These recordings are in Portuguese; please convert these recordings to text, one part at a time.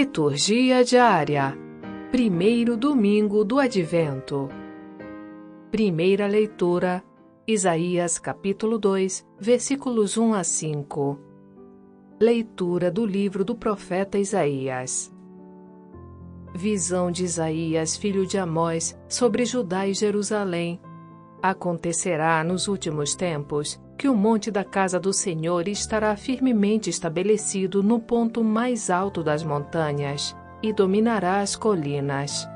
Liturgia diária. Primeiro domingo do Advento. Primeira leitura, Isaías capítulo 2, versículos 1 a 5. Leitura do livro do profeta Isaías. Visão de Isaías, filho de Amós, sobre Judá e Jerusalém. Acontecerá nos últimos tempos que o monte da casa do Senhor estará firmemente estabelecido no ponto mais alto das montanhas e dominará as colinas.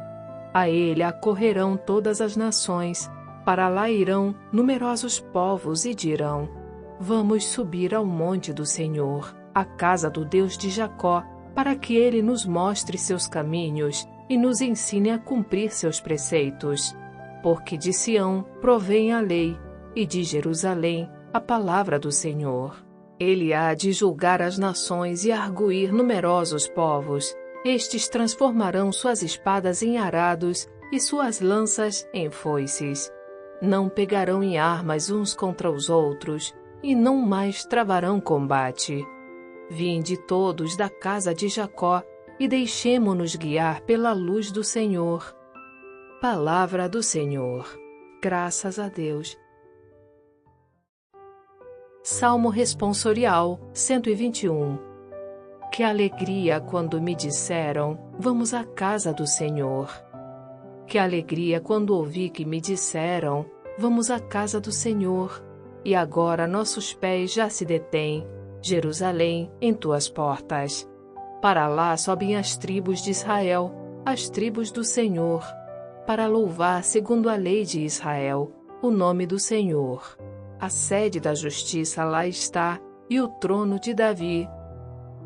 A ele acorrerão todas as nações, para lá irão numerosos povos e dirão: vamos subir ao monte do Senhor, à casa do Deus de Jacó, para que ele nos mostre seus caminhos e nos ensine a cumprir seus preceitos. Porque de Sião provém a lei, e de Jerusalém a palavra do Senhor. Ele há de julgar as nações e arguir numerosos povos. Estes transformarão suas espadas em arados e suas lanças em foices. Não pegarão em armas uns contra os outros, e não mais travarão combate. Vinde todos da casa de Jacó, e deixemo-nos guiar pela luz do Senhor. Palavra do Senhor. Graças a Deus. Salmo responsorial 121. Que alegria quando me disseram: vamos à casa do Senhor. Que alegria quando ouvi que me disseram: vamos à casa do Senhor. E agora nossos pés já se detêm, Jerusalém, em tuas portas. Para lá sobem as tribos de Israel, as tribos do Senhor, para louvar segundo a lei de Israel, o nome do Senhor. A sede da justiça lá está, e o trono de Davi.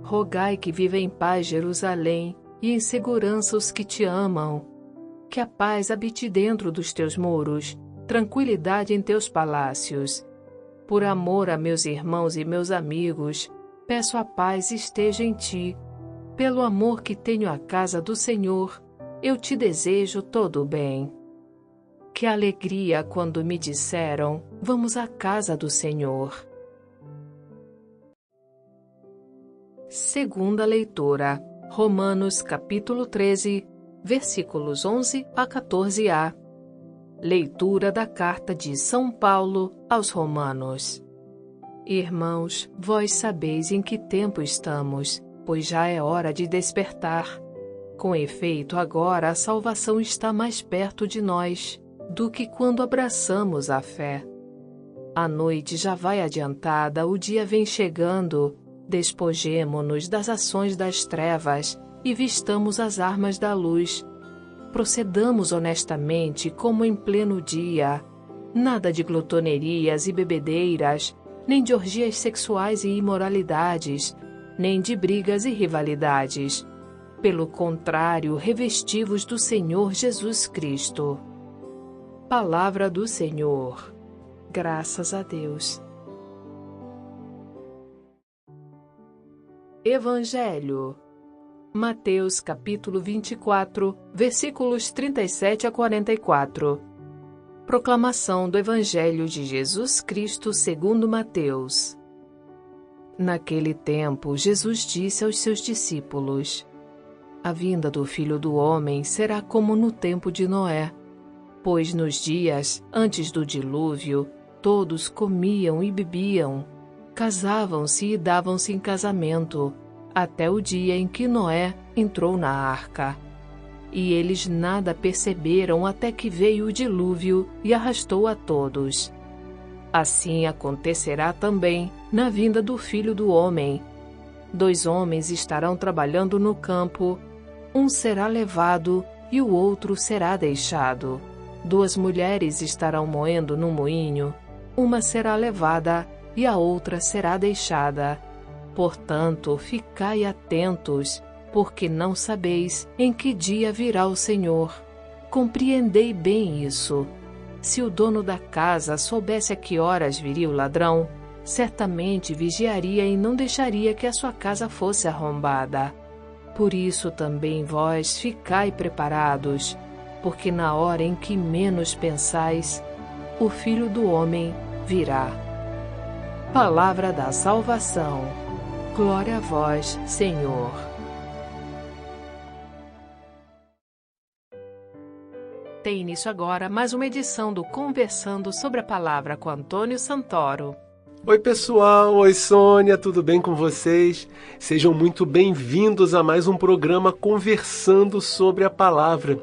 Rogai que viva em paz Jerusalém, e em segurança os que te amam. Que a paz habite dentro dos teus muros, tranquilidade em teus palácios. Por amor a meus irmãos e meus amigos, peço a paz esteja em ti. Pelo amor que tenho à casa do Senhor, eu te desejo todo o bem. Que alegria quando me disseram: vamos à casa do Senhor. Segunda leitura. Romanos capítulo 13, versículos 11 a 14a. Leitura da carta de São Paulo aos Romanos. Irmãos, vós sabeis em que tempo estamos, pois já é hora de despertar. Com efeito, agora a salvação está mais perto de nós do que quando abraçamos a fé. A noite já vai adiantada, o dia vem chegando. Despojemo-nos das ações das trevas e vistamos as armas da luz. Procedamos honestamente como em pleno dia. Nada de glutonerias e bebedeiras, nem de orgias sexuais e imoralidades, nem de brigas e rivalidades. Pelo contrário, revesti-vos do Senhor Jesus Cristo. Palavra do Senhor. Graças a Deus. Evangelho. Mateus capítulo 24, versículos 37 a 44. Proclamação do Evangelho de Jesus Cristo segundo Mateus. Naquele tempo, Jesus disse aos seus discípulos: a vinda do Filho do Homem será como no tempo de Noé. Pois nos dias antes do dilúvio, todos comiam e bebiam, casavam-se e davam-se em casamento, até o dia em que Noé entrou na arca. E eles nada perceberam até que veio o dilúvio e arrastou a todos. Assim acontecerá também na vinda do Filho do Homem. 2 homens estarão trabalhando no campo, um será levado e o outro será deixado. 2 mulheres estarão moendo no moinho, uma será levada e a outra será deixada. Portanto, ficai atentos, porque não sabeis em que dia virá o Senhor. Compreendei bem isso. Se o dono da casa soubesse a que horas viria o ladrão, certamente vigiaria e não deixaria que a sua casa fosse arrombada. Por isso também vós ficai preparados, porque na hora em que menos pensais, o Filho do Homem virá. Palavra da salvação. Glória a vós, Senhor. Tem início agora mais uma edição do Conversando sobre a Palavra com Antônio Santoro. Oi pessoal, oi Sônia, tudo bem com vocês? Sejam muito bem-vindos a mais um programa Conversando sobre a Palavra.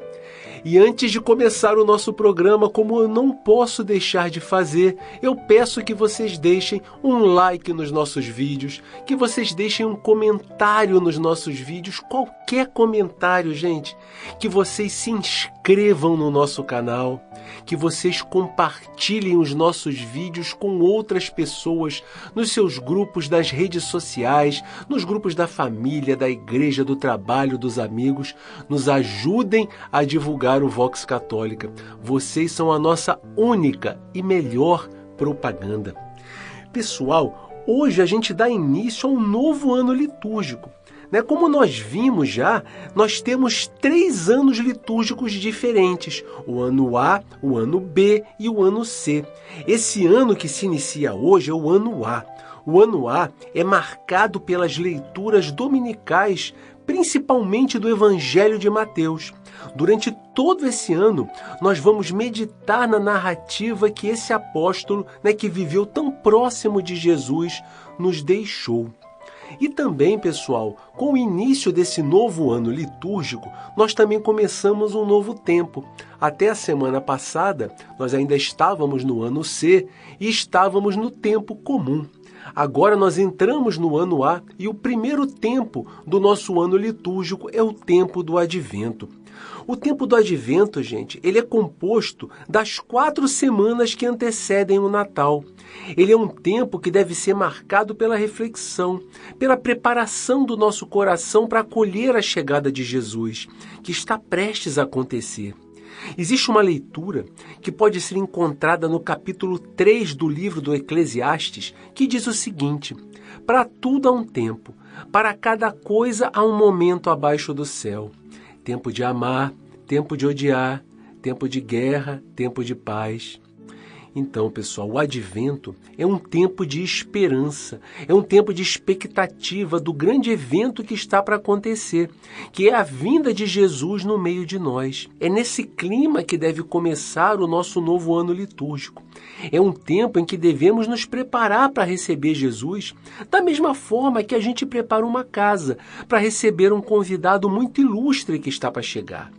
E antes de começar o nosso programa, como eu não posso deixar de fazer, eu peço que vocês deixem um like nos nossos vídeos, que vocês deixem um comentário nos nossos vídeos, qualquer comentário, gente, que vocês se inscrevam no nosso canal, que vocês compartilhem os nossos vídeos com outras pessoas, nos seus grupos das redes sociais, nos grupos da família, da igreja, do trabalho, dos amigos. Nos ajudem a divulgar o Vox Católica. Vocês são a nossa única e melhor propaganda. Pessoal, hoje a gente dá início a um novo ano litúrgico. Como nós vimos já, nós temos 3 anos litúrgicos diferentes, o ano A, o ano B e o ano C. Esse ano que se inicia hoje é o ano A. O ano A é marcado pelas leituras dominicais, principalmente do Evangelho de Mateus. Durante todo esse ano, nós vamos meditar na narrativa que esse apóstolo, que viveu tão próximo de Jesus, nos deixou. E também, pessoal, com o início desse novo ano litúrgico, nós também começamos um novo tempo. Até a semana passada, nós ainda estávamos no ano C e estávamos no tempo comum. Agora nós entramos no ano A e o primeiro tempo do nosso ano litúrgico é o tempo do Advento. O tempo do Advento, gente, ele é composto das 4 semanas que antecedem o Natal. Ele é um tempo que deve ser marcado pela reflexão, pela preparação do nosso coração para acolher a chegada de Jesus, que está prestes a acontecer. Existe uma leitura que pode ser encontrada no capítulo 3 do livro do Eclesiastes, que diz o seguinte: para tudo há um tempo, para cada coisa há um momento abaixo do céu. Tempo de amar, tempo de odiar, tempo de guerra, tempo de paz. Então, pessoal, o Advento é um tempo de esperança, é um tempo de expectativa do grande evento que está para acontecer, que é a vinda de Jesus no meio de nós. É nesse clima que deve começar o nosso novo ano litúrgico. É um tempo em que devemos nos preparar para receber Jesus, da mesma forma que a gente prepara uma casa para receber um convidado muito ilustre que está para chegar.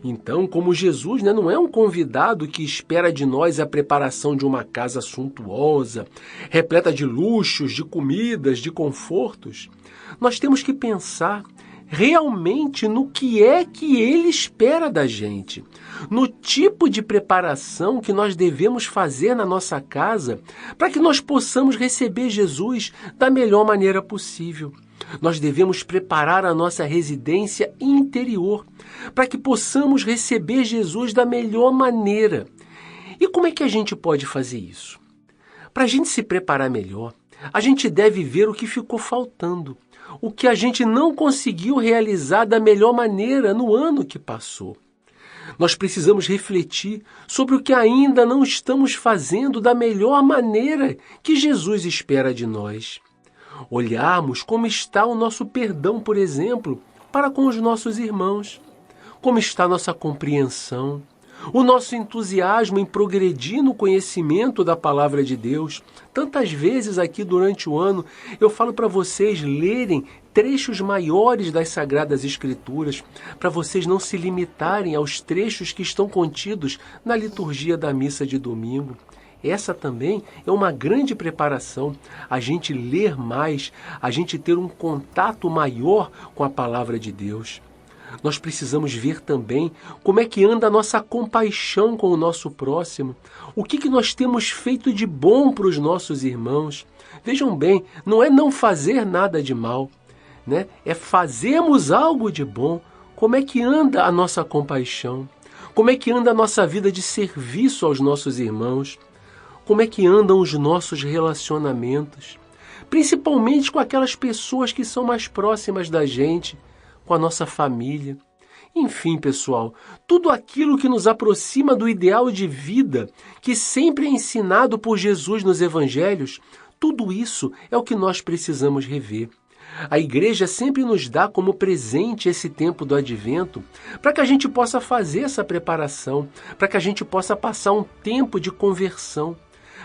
Então, como Jesus não é um convidado que espera de nós a preparação de uma casa suntuosa, repleta de luxos, de comidas, de confortos, nós temos que pensar realmente no que é que Ele espera da gente, no tipo de preparação que nós devemos fazer na nossa casa para que nós possamos receber Jesus da melhor maneira possível. Nós devemos preparar a nossa residência interior para que possamos receber Jesus da melhor maneira. E como é que a gente pode fazer isso? Para a gente se preparar melhor, a gente deve ver o que ficou faltando, o que a gente não conseguiu realizar da melhor maneira no ano que passou. Nós precisamos refletir sobre o que ainda não estamos fazendo da melhor maneira que Jesus espera de nós. Olharmos como está o nosso perdão, por exemplo, para com os nossos irmãos. Como está a nossa compreensão, o nosso entusiasmo em progredir no conhecimento da Palavra de Deus. Tantas vezes aqui durante o ano eu falo para vocês lerem trechos maiores das Sagradas Escrituras, para vocês não se limitarem aos trechos que estão contidos na liturgia da missa de domingo. Essa também é uma grande preparação, a gente ler mais, a gente ter um contato maior com a Palavra de Deus. Nós precisamos ver também como é que anda a nossa compaixão com o nosso próximo, o que nós temos feito de bom para os nossos irmãos. Vejam bem, não é não fazer nada de mal, é fazermos algo de bom. Como é que anda a nossa compaixão? Como é que anda a nossa vida de serviço aos nossos irmãos? Como é que andam os nossos relacionamentos? Principalmente com aquelas pessoas que são mais próximas da gente, com a nossa família. Enfim, pessoal, tudo aquilo que nos aproxima do ideal de vida que sempre é ensinado por Jesus nos evangelhos, tudo isso é o que nós precisamos rever. A igreja sempre nos dá como presente esse tempo do advento para que a gente possa fazer essa preparação, para que a gente possa passar um tempo de conversão,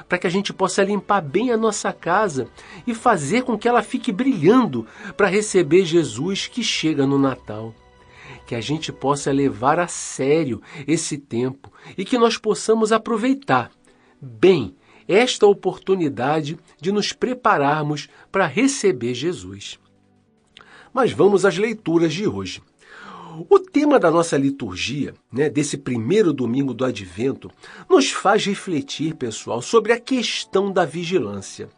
para que a gente possa limpar bem a nossa casa e fazer com que ela fique brilhando para receber Jesus que chega no Natal. Que a gente possa levar a sério esse tempo e que nós possamos aproveitar bem esta oportunidade de nos prepararmos para receber Jesus. Mas vamos às leituras de hoje. O tema da nossa liturgia, desse primeiro domingo do Advento, nos faz refletir, pessoal, sobre a questão da vigilância.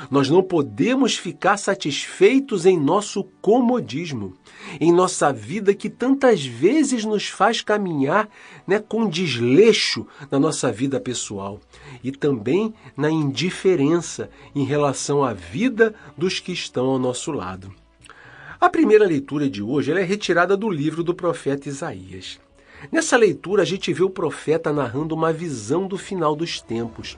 Nós não podemos ficar satisfeitos em nosso comodismo, em nossa vida que tantas vezes nos faz caminhar com desleixo na nossa vida pessoal e também na indiferença em relação à vida dos que estão ao nosso lado. A primeira leitura de hoje é retirada do livro do profeta Isaías. Nessa leitura, a gente vê o profeta narrando uma visão do final dos tempos,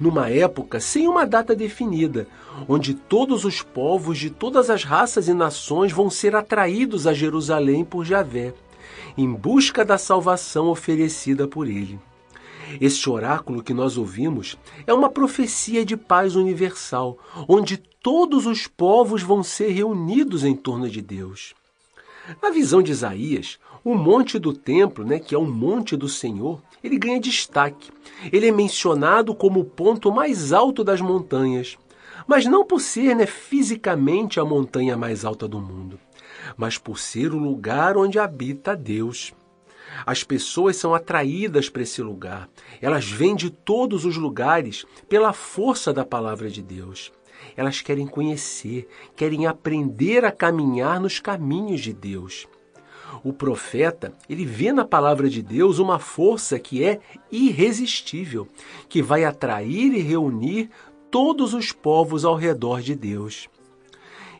numa época sem uma data definida, onde todos os povos de todas as raças e nações vão ser atraídos a Jerusalém por Javé, em busca da salvação oferecida por ele. Este oráculo que nós ouvimos é uma profecia de paz universal, onde todos os povos vão ser reunidos em torno de Deus. Na visão de Isaías, o monte do templo, que é o monte do Senhor, ele ganha destaque. Ele é mencionado como o ponto mais alto das montanhas, mas não por ser fisicamente a montanha mais alta do mundo, mas por ser o lugar onde habita Deus. As pessoas são atraídas para esse lugar. Elas vêm de todos os lugares pela força da palavra de Deus. Elas querem conhecer, querem aprender a caminhar nos caminhos de Deus. O profeta, ele vê na palavra de Deus uma força que é irresistível, que vai atrair e reunir todos os povos ao redor de Deus.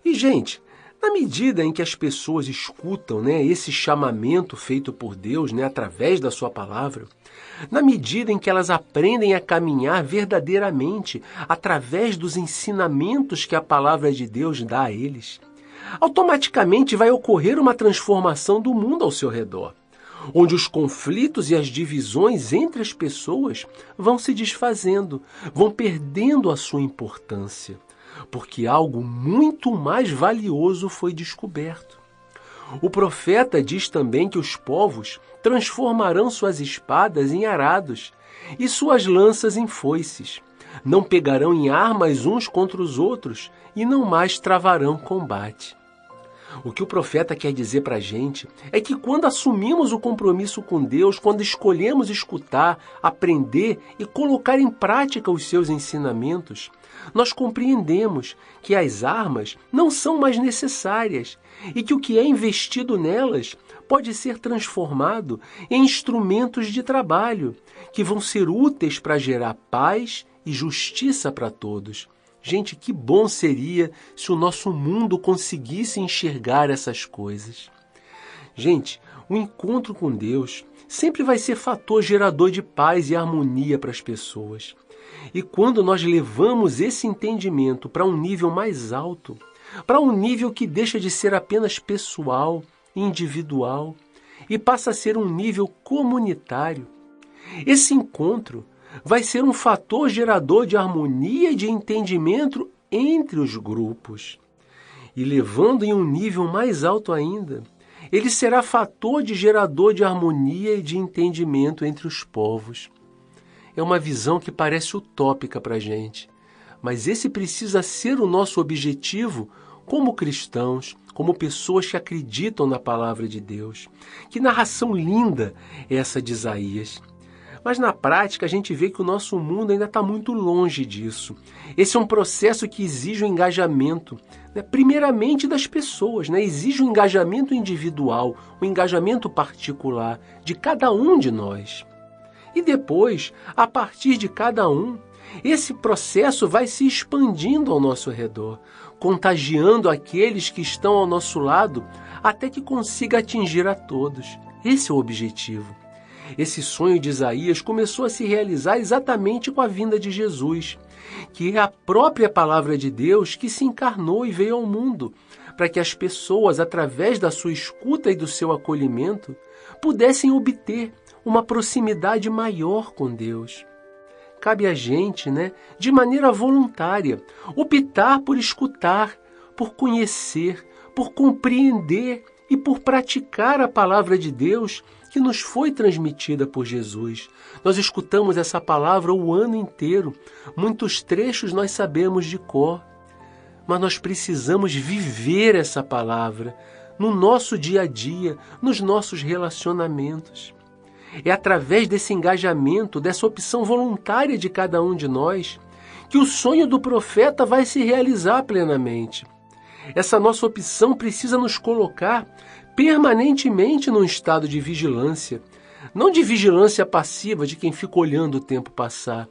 E, gente, na medida em que as pessoas escutam esse chamamento feito por Deus através da sua palavra, na medida em que elas aprendem a caminhar verdadeiramente através dos ensinamentos que a palavra de Deus dá a eles, automaticamente vai ocorrer uma transformação do mundo ao seu redor, onde os conflitos e as divisões entre as pessoas vão se desfazendo, vão perdendo a sua importância, porque algo muito mais valioso foi descoberto. O profeta diz também que os povos transformarão suas espadas em arados e suas lanças em foices. Não pegarão em armas uns contra os outros e não mais travarão combate. O que o profeta quer dizer para a gente é que quando assumimos o compromisso com Deus, quando escolhemos escutar, aprender e colocar em prática os seus ensinamentos, nós compreendemos que as armas não são mais necessárias e que o que é investido nelas pode ser transformado em instrumentos de trabalho que vão ser úteis para gerar paz e justiça para todos. Gente, que bom seria se o nosso mundo conseguisse enxergar essas coisas. Gente, o encontro com Deus sempre vai ser fator gerador de paz e harmonia para as pessoas. E quando nós levamos esse entendimento para um nível mais alto, para um nível que deixa de ser apenas pessoal, individual, e passa a ser um nível comunitário, esse encontro vai ser um fator gerador de harmonia e de entendimento entre os grupos. E levando em um nível mais alto ainda, ele será fator de gerador de harmonia e de entendimento entre os povos. É uma visão que parece utópica para a gente, mas esse precisa ser o nosso objetivo como cristãos, como pessoas que acreditam na palavra de Deus. Que narração linda é essa de Isaías! Mas na prática a gente vê que o nosso mundo ainda está muito longe disso. Esse é um processo que exige um engajamento, primeiramente das pessoas, exige um engajamento individual, um engajamento particular de cada um de nós. E depois, a partir de cada um, esse processo vai se expandindo ao nosso redor, contagiando aqueles que estão ao nosso lado até que consiga atingir a todos. Esse é o objetivo. Esse sonho de Isaías começou a se realizar exatamente com a vinda de Jesus, que é a própria palavra de Deus que se encarnou e veio ao mundo, para que as pessoas, através da sua escuta e do seu acolhimento, pudessem obter uma proximidade maior com Deus. Cabe a gente, de maneira voluntária, optar por escutar, por conhecer, por compreender e por praticar a palavra de Deus que nos foi transmitida por Jesus. Nós escutamos essa palavra o ano inteiro. Muitos trechos nós sabemos de cor. Mas nós precisamos viver essa palavra no nosso dia a dia, nos nossos relacionamentos. É através desse engajamento, dessa opção voluntária de cada um de nós, que o sonho do profeta vai se realizar plenamente. Essa nossa opção precisa nos colocar permanentemente num estado de vigilância, não de vigilância passiva de quem fica olhando o tempo passar,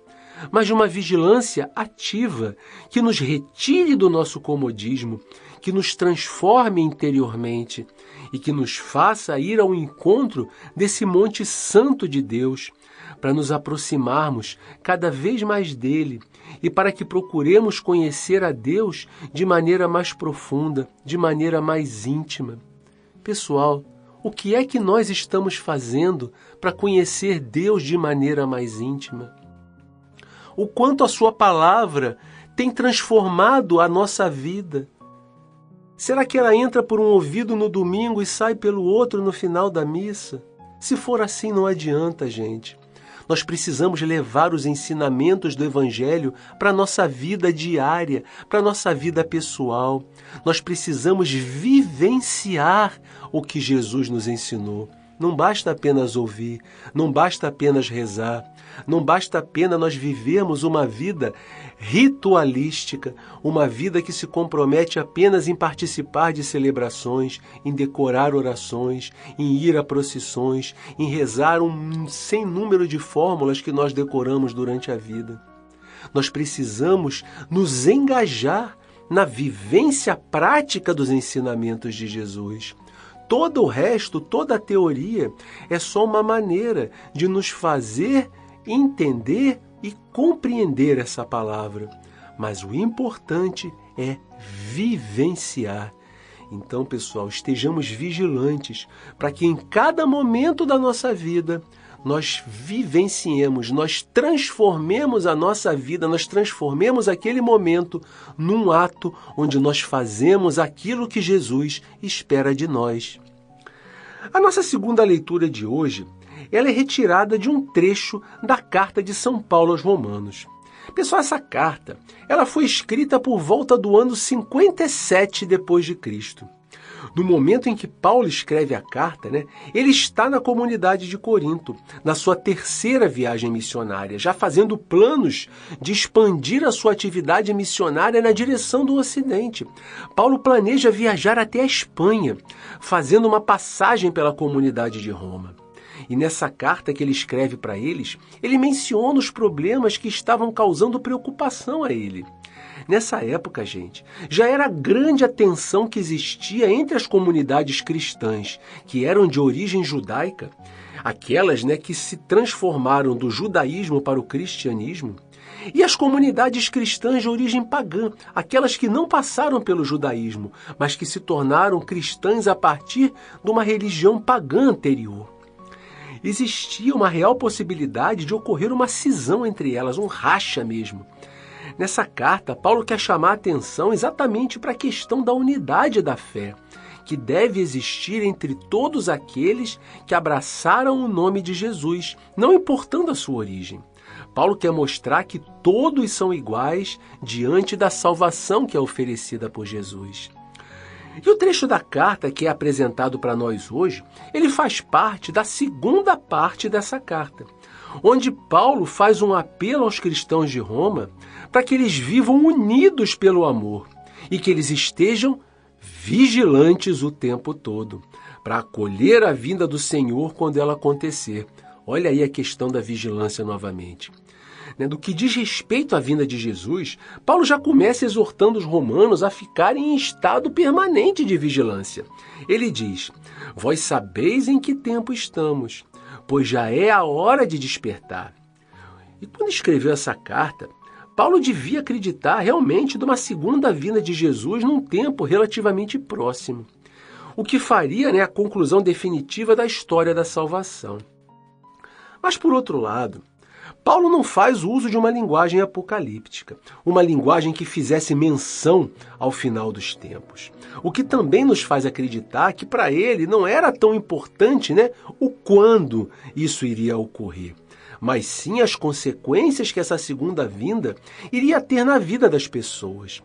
mas de uma vigilância ativa que nos retire do nosso comodismo, que nos transforme interiormente e que nos faça ir ao encontro desse Monte Santo de Deus, para nos aproximarmos cada vez mais dele e para que procuremos conhecer a Deus de maneira mais profunda, de maneira mais íntima. Pessoal, o que é que nós estamos fazendo para conhecer Deus de maneira mais íntima? O quanto a sua palavra tem transformado a nossa vida? Será que ela entra por um ouvido no domingo e sai pelo outro no final da missa? Se for assim, não adianta, gente. Nós precisamos levar os ensinamentos do Evangelho para a nossa vida diária, para a nossa vida pessoal. Nós precisamos vivenciar o que Jesus nos ensinou. Não basta apenas ouvir, não basta apenas rezar, não basta apenas nós vivermos uma vida ritualística, uma vida que se compromete apenas em participar de celebrações, em decorar orações, em ir a procissões, em rezar um sem número de fórmulas que nós decoramos durante a vida. Nós precisamos nos engajar na vivência prática dos ensinamentos de Jesus. Todo o resto, toda a teoria, é só uma maneira de nos fazer entender e compreender essa palavra. Mas o importante é vivenciar. Então, pessoal, estejamos vigilantes para que em cada momento da nossa vida nós vivenciemos, nós transformemos a nossa vida, nós transformemos aquele momento num ato onde nós fazemos aquilo que Jesus espera de nós. A nossa segunda leitura de hoje, ela é retirada de um trecho da carta de São Paulo aos Romanos. Pessoal, essa carta, ela foi escrita por volta do ano 57 depois de Cristo. No momento em que Paulo escreve a carta, ele está na comunidade de Corinto, na sua terceira viagem missionária, já fazendo planos de expandir a sua atividade missionária na direção do Ocidente. Paulo planeja viajar até a Espanha, fazendo uma passagem pela comunidade de Roma. E nessa carta que ele escreve para eles, ele menciona os problemas que estavam causando preocupação a ele. Nessa época, gente, já era grande a tensão que existia entre as comunidades cristãs, que eram de origem judaica, aquelas que se transformaram do judaísmo para o cristianismo, e as comunidades cristãs de origem pagã, aquelas que não passaram pelo judaísmo, mas que se tornaram cristãs a partir de uma religião pagã anterior. Existia uma real possibilidade de ocorrer uma cisão entre elas, um racha mesmo. Nessa carta, Paulo quer chamar a atenção exatamente para a questão da unidade da fé, que deve existir entre todos aqueles que abraçaram o nome de Jesus, não importando a sua origem. Paulo quer mostrar que todos são iguais diante da salvação que é oferecida por Jesus. E o trecho da carta que é apresentado para nós hoje, ele faz parte da segunda parte dessa carta, onde Paulo faz um apelo aos cristãos de Roma para que eles vivam unidos pelo amor e que eles estejam vigilantes o tempo todo, para acolher a vinda do Senhor quando ela acontecer. Olha aí a questão da vigilância novamente. No que diz respeito à vinda de Jesus, Paulo já começa exortando os romanos a ficarem em estado permanente de vigilância. Ele diz: vós sabeis em que tempo estamos, pois já é a hora de despertar. E quando escreveu essa carta, Paulo devia acreditar realmente numa segunda vinda de Jesus num tempo relativamente próximo, o que faria, a conclusão definitiva da história da salvação. Mas, por outro lado, Paulo não faz uso de uma linguagem apocalíptica, uma linguagem que fizesse menção ao final dos tempos. O que também nos faz acreditar que para ele não era tão importante, o quando isso iria ocorrer, mas sim as consequências que essa segunda vinda iria ter na vida das pessoas.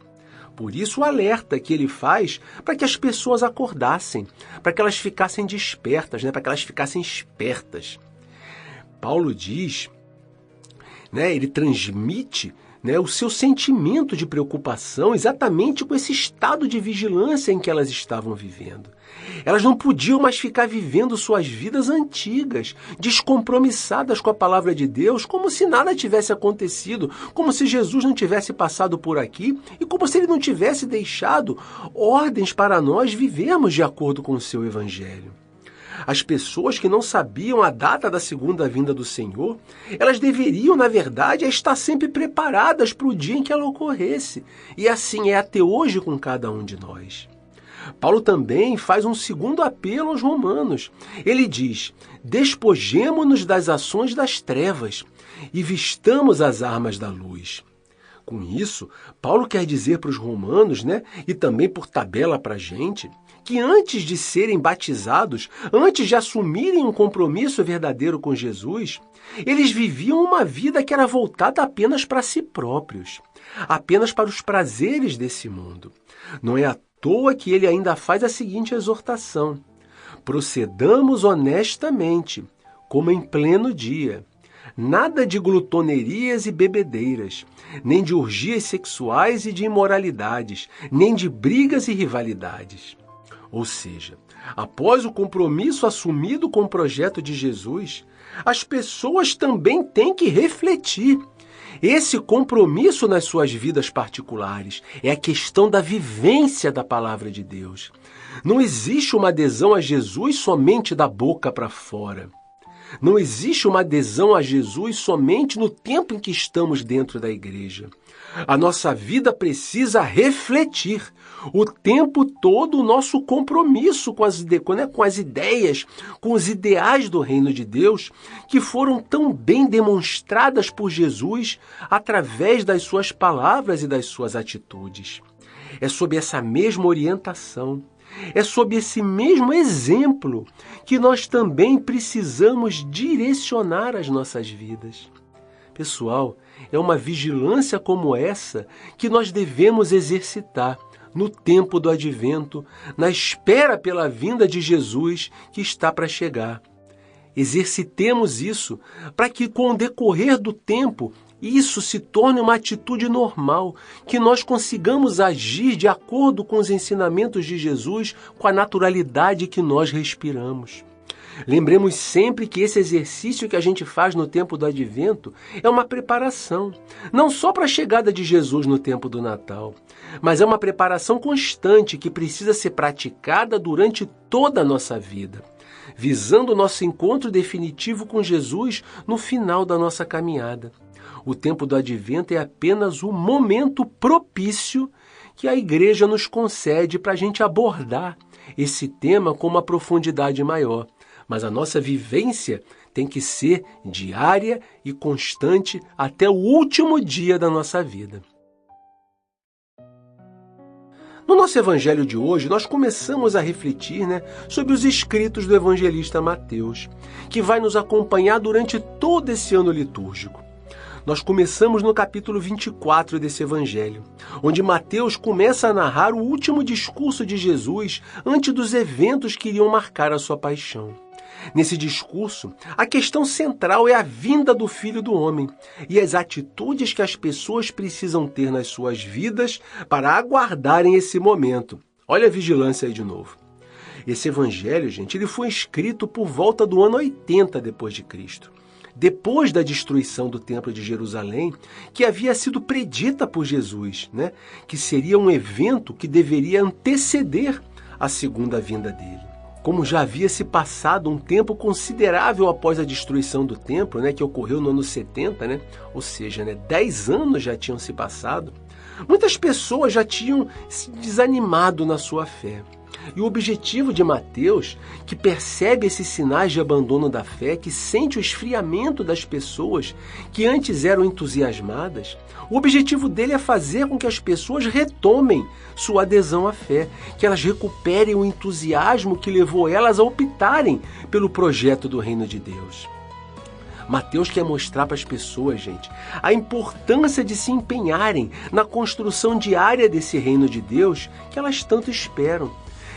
Por isso o alerta que ele faz para que as pessoas acordassem, para que elas ficassem despertas, para que elas ficassem espertas. Paulo diz, ele transmite o seu sentimento de preocupação exatamente com esse estado de vigilância em que elas estavam vivendo. Elas não podiam mais ficar vivendo suas vidas antigas, descompromissadas com a palavra de Deus, como se nada tivesse acontecido, como se Jesus não tivesse passado por aqui e como se ele não tivesse deixado ordens para nós vivermos de acordo com o seu evangelho. As pessoas que não sabiam a data da segunda vinda do Senhor, elas deveriam, na verdade, estar sempre preparadas para o dia em que ela ocorresse. E assim é até hoje com cada um de nós. Paulo também faz um segundo apelo aos romanos. Ele diz: despojemo-nos das ações das trevas e vistamos as armas da luz. Com isso, Paulo quer dizer para os romanos, e também por tabela para a gente, que antes de serem batizados, antes de assumirem um compromisso verdadeiro com Jesus, eles viviam uma vida que era voltada apenas para si próprios, apenas para os prazeres desse mundo. Não é à toa que ele ainda faz a seguinte exortação: procedamos honestamente, como em pleno dia. Nada de glutonerias e bebedeiras, nem de orgias sexuais e de imoralidades, nem de brigas e rivalidades. Ou seja, após o compromisso assumido com o projeto de Jesus, as pessoas também têm que refletir. Esse compromisso nas suas vidas particulares é a questão da vivência da palavra de Deus. Não existe uma adesão a Jesus somente da boca para fora. Não existe uma adesão a Jesus somente no tempo em que estamos dentro da igreja. A nossa vida precisa refletir o tempo todo o nosso compromisso com as ideias, com os ideais do reino de Deus, que foram tão bem demonstradas por Jesus através das suas palavras e das suas atitudes. É sob essa mesma orientação, é sob esse mesmo exemplo que nós também precisamos direcionar as nossas vidas. Pessoal, é uma vigilância como essa que nós devemos exercitar no tempo do advento, na espera pela vinda de Jesus que está para chegar. Exercitemos isso para que, com o decorrer do tempo, isso se torne uma atitude normal, que nós consigamos agir de acordo com os ensinamentos de Jesus, com a naturalidade que nós respiramos. Lembremos sempre que esse exercício que a gente faz no tempo do advento é uma preparação, não só para a chegada de Jesus no tempo do Natal, mas é uma preparação constante que precisa ser praticada durante toda a nossa vida, visando o nosso encontro definitivo com Jesus no final da nossa caminhada. O tempo do advento é apenas o momento propício que a igreja nos concede para a gente abordar esse tema com uma profundidade maior. Mas a nossa vivência tem que ser diária e constante até o último dia da nossa vida. No nosso evangelho de hoje, nós começamos a refletir sobre os escritos do evangelista Mateus, que vai nos acompanhar durante todo esse ano litúrgico. Nós começamos no capítulo 24 desse evangelho, onde Mateus começa a narrar o último discurso de Jesus antes dos eventos que iriam marcar a sua paixão. Nesse discurso, a questão central é a vinda do Filho do Homem e as atitudes que as pessoas precisam ter nas suas vidas para aguardarem esse momento. Olha a vigilância aí de novo. Esse evangelho, gente, ele foi escrito por volta do ano 80 depois de Cristo. Depois da destruição do Templo de Jerusalém, que havia sido predita por Jesus, que seria um evento que deveria anteceder a segunda vinda dele. Como já havia se passado um tempo considerável após a destruição do templo, que ocorreu no ano 70, ou seja, 10 anos já tinham se passado, muitas pessoas já tinham se desanimado na sua fé. E o objetivo de Mateus, que percebe esses sinais de abandono da fé, que sente o esfriamento das pessoas que antes eram entusiasmadas, o objetivo dele é fazer com que as pessoas retomem sua adesão à fé, que elas recuperem o entusiasmo que levou elas a optarem pelo projeto do reino de Deus. Mateus quer mostrar para as pessoas, gente, a importância de se empenharem na construção diária desse reino de Deus que elas tanto esperam.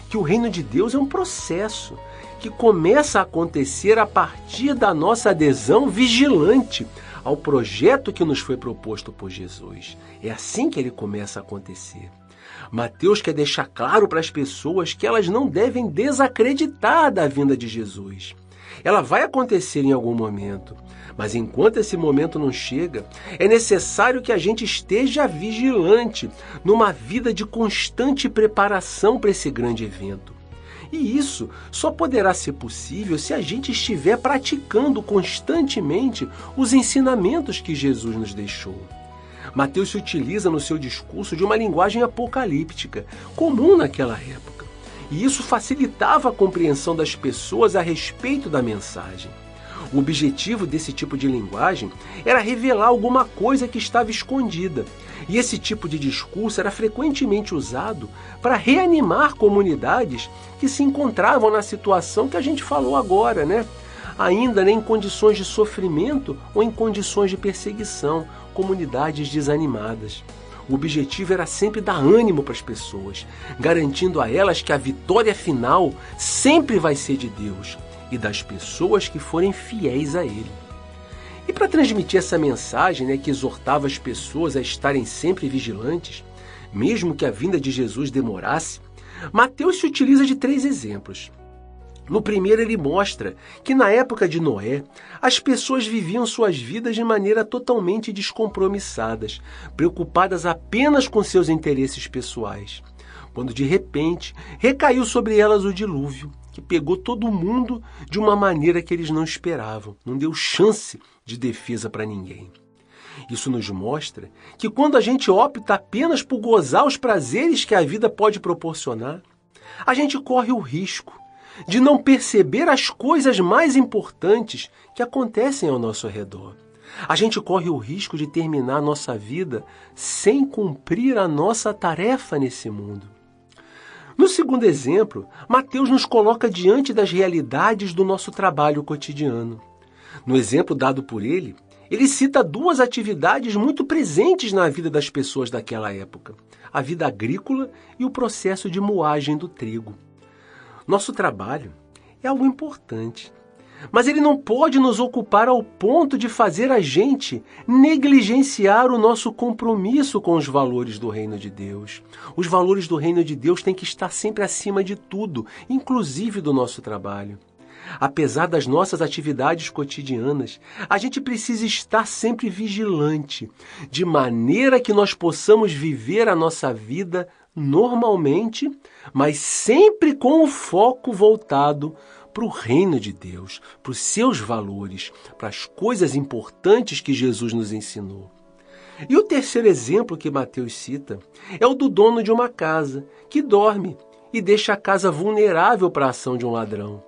Que o reino de Deus é um processo que começa a acontecer a partir da nossa adesão vigilante ao projeto que nos foi proposto por Jesus. É assim que ele começa a acontecer. Mateus quer deixar claro para as pessoas que elas não devem desacreditar da vinda de Jesus. Ela vai acontecer em algum momento, mas enquanto esse momento não chega, é necessário que a gente esteja vigilante, numa vida de constante preparação para esse grande evento. E isso só poderá ser possível se a gente estiver praticando constantemente os ensinamentos que Jesus nos deixou. Mateus se utiliza no seu discurso de uma linguagem apocalíptica, comum naquela época. E isso facilitava a compreensão das pessoas a respeito da mensagem. O objetivo desse tipo de linguagem era revelar alguma coisa que estava escondida. E esse tipo de discurso era frequentemente usado para reanimar comunidades que se encontravam na situação que a gente falou agora, ainda em condições de sofrimento ou em condições de perseguição, comunidades desanimadas. O objetivo era sempre dar ânimo para as pessoas, garantindo a elas que a vitória final sempre vai ser de Deus e das pessoas que forem fiéis a Ele. E para transmitir essa mensagem, que exortava as pessoas a estarem sempre vigilantes, mesmo que a vinda de Jesus demorasse, Mateus se utiliza de 3 exemplos. No primeiro, ele mostra que na época de Noé, as pessoas viviam suas vidas de maneira totalmente descompromissadas, preocupadas apenas com seus interesses pessoais, quando de repente recaiu sobre elas o dilúvio, que pegou todo mundo de uma maneira que eles não esperavam, não deu chance de defesa para ninguém. Isso nos mostra que quando a gente opta apenas por gozar os prazeres que a vida pode proporcionar, a gente corre o risco de não perceber as coisas mais importantes que acontecem ao nosso redor. A gente corre o risco de terminar a nossa vida sem cumprir a nossa tarefa nesse mundo. No segundo exemplo, Mateus nos coloca diante das realidades do nosso trabalho cotidiano. No exemplo dado por ele cita 2 atividades muito presentes na vida das pessoas daquela época: a vida agrícola e o processo de moagem do trigo. Nosso trabalho é algo importante, mas ele não pode nos ocupar ao ponto de fazer a gente negligenciar o nosso compromisso com os valores do reino de Deus. Os valores do reino de Deus têm que estar sempre acima de tudo, inclusive do nosso trabalho. Apesar das nossas atividades cotidianas, a gente precisa estar sempre vigilante, de maneira que nós possamos viver a nossa vida normalmente, mas sempre com o foco voltado para o reino de Deus, para os seus valores, para as coisas importantes que Jesus nos ensinou. E o terceiro exemplo que Mateus cita é o do dono de uma casa, que dorme e deixa a casa vulnerável para a ação de um ladrão.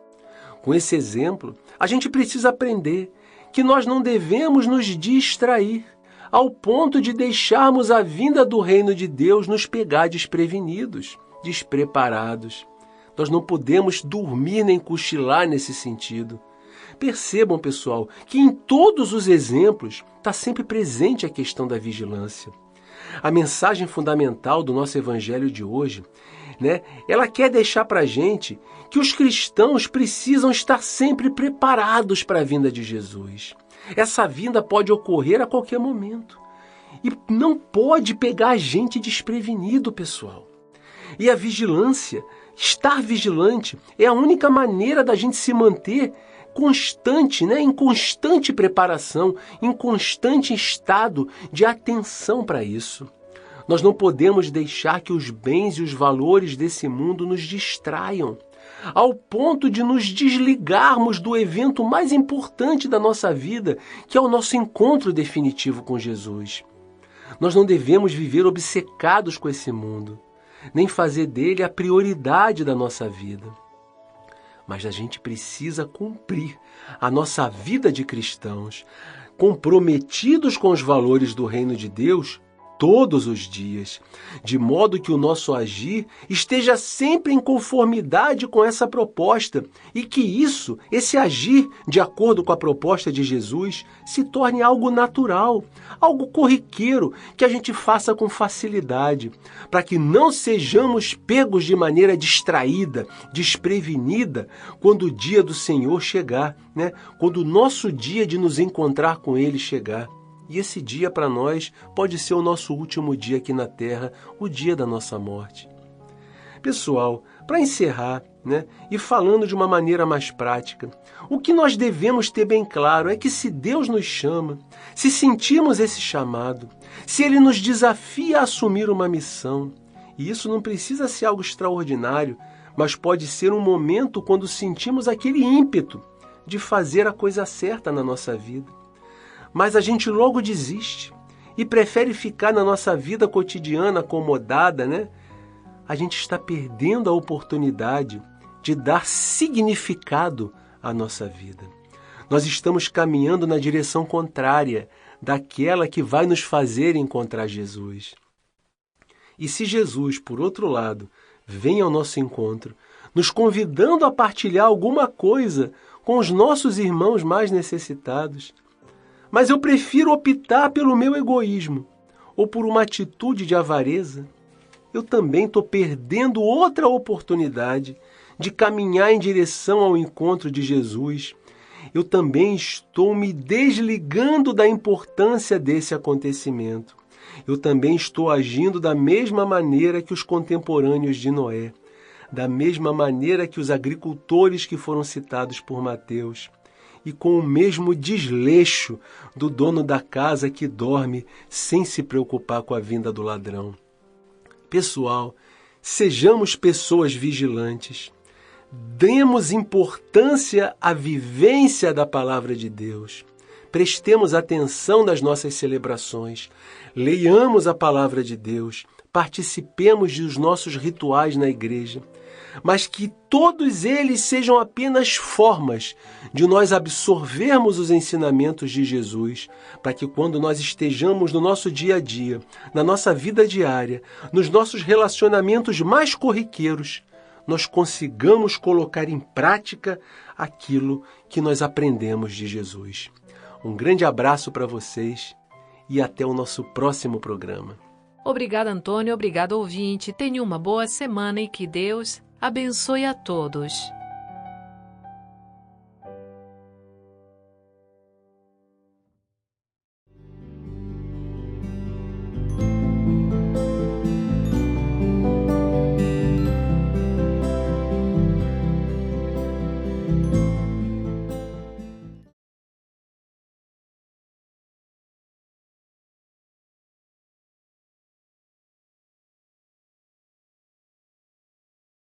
Com esse exemplo, a gente precisa aprender que nós não devemos nos distrair ao ponto de deixarmos a vinda do reino de Deus nos pegar desprevenidos, despreparados. Nós não podemos dormir nem cochilar nesse sentido. Percebam, pessoal, que em todos os exemplos está sempre presente a questão da vigilância. A mensagem fundamental do nosso evangelho de hoje, ela quer deixar para a gente que os cristãos precisam estar sempre preparados para a vinda de Jesus. Essa vinda pode ocorrer a qualquer momento e não pode pegar a gente desprevenido, pessoal. E a vigilância, estar vigilante, é a única maneira da gente se manter constante, em constante preparação, em constante estado de atenção para isso. Nós não podemos deixar que os bens e os valores desse mundo nos distraiam, ao ponto de nos desligarmos do evento mais importante da nossa vida, que é o nosso encontro definitivo com Jesus. Nós não devemos viver obcecados com esse mundo, nem fazer dele a prioridade da nossa vida. Mas a gente precisa cumprir a nossa vida de cristãos, comprometidos com os valores do reino de Deus todos os dias, de modo que o nosso agir esteja sempre em conformidade com essa proposta e que esse agir de acordo com a proposta de Jesus, se torne algo natural, algo corriqueiro, que a gente faça com facilidade, para que não sejamos pegos de maneira distraída, desprevenida, quando o dia do Senhor chegar, Quando o nosso dia de nos encontrar com Ele chegar. E esse dia para nós pode ser o nosso último dia aqui na Terra, o dia da nossa morte. Pessoal, para encerrar, e falando de uma maneira mais prática, o que nós devemos ter bem claro é que se Deus nos chama, se sentirmos esse chamado, se Ele nos desafia a assumir uma missão, e isso não precisa ser algo extraordinário, mas pode ser um momento quando sentimos aquele ímpeto de fazer a coisa certa na nossa vida. Mas a gente logo desiste e prefere ficar na nossa vida cotidiana acomodada, A gente está perdendo a oportunidade de dar significado à nossa vida. Nós estamos caminhando na direção contrária daquela que vai nos fazer encontrar Jesus. E se Jesus, por outro lado, vem ao nosso encontro, nos convidando a partilhar alguma coisa com os nossos irmãos mais necessitados, mas eu prefiro optar pelo meu egoísmo ou por uma atitude de avareza, eu também estou perdendo outra oportunidade de caminhar em direção ao encontro de Jesus. Eu também estou me desligando da importância desse acontecimento. Eu também estou agindo da mesma maneira que os contemporâneos de Noé, da mesma maneira que os agricultores que foram citados por Mateus, e com o mesmo desleixo do dono da casa que dorme sem se preocupar com a vinda do ladrão. Pessoal, sejamos pessoas vigilantes. Demos importância à vivência da palavra de Deus. Prestemos atenção nas nossas celebrações. Leiamos a palavra de Deus. Participemos dos nossos rituais na igreja. Mas que todos eles sejam apenas formas de nós absorvermos os ensinamentos de Jesus, para que quando nós estejamos no nosso dia a dia, na nossa vida diária, nos nossos relacionamentos mais corriqueiros, nós consigamos colocar em prática aquilo que nós aprendemos de Jesus. Um grande abraço para vocês e até o nosso próximo programa. Obrigada, Antônio. Obrigado, ouvinte. Tenha uma boa semana e que Deus abençoe a todos.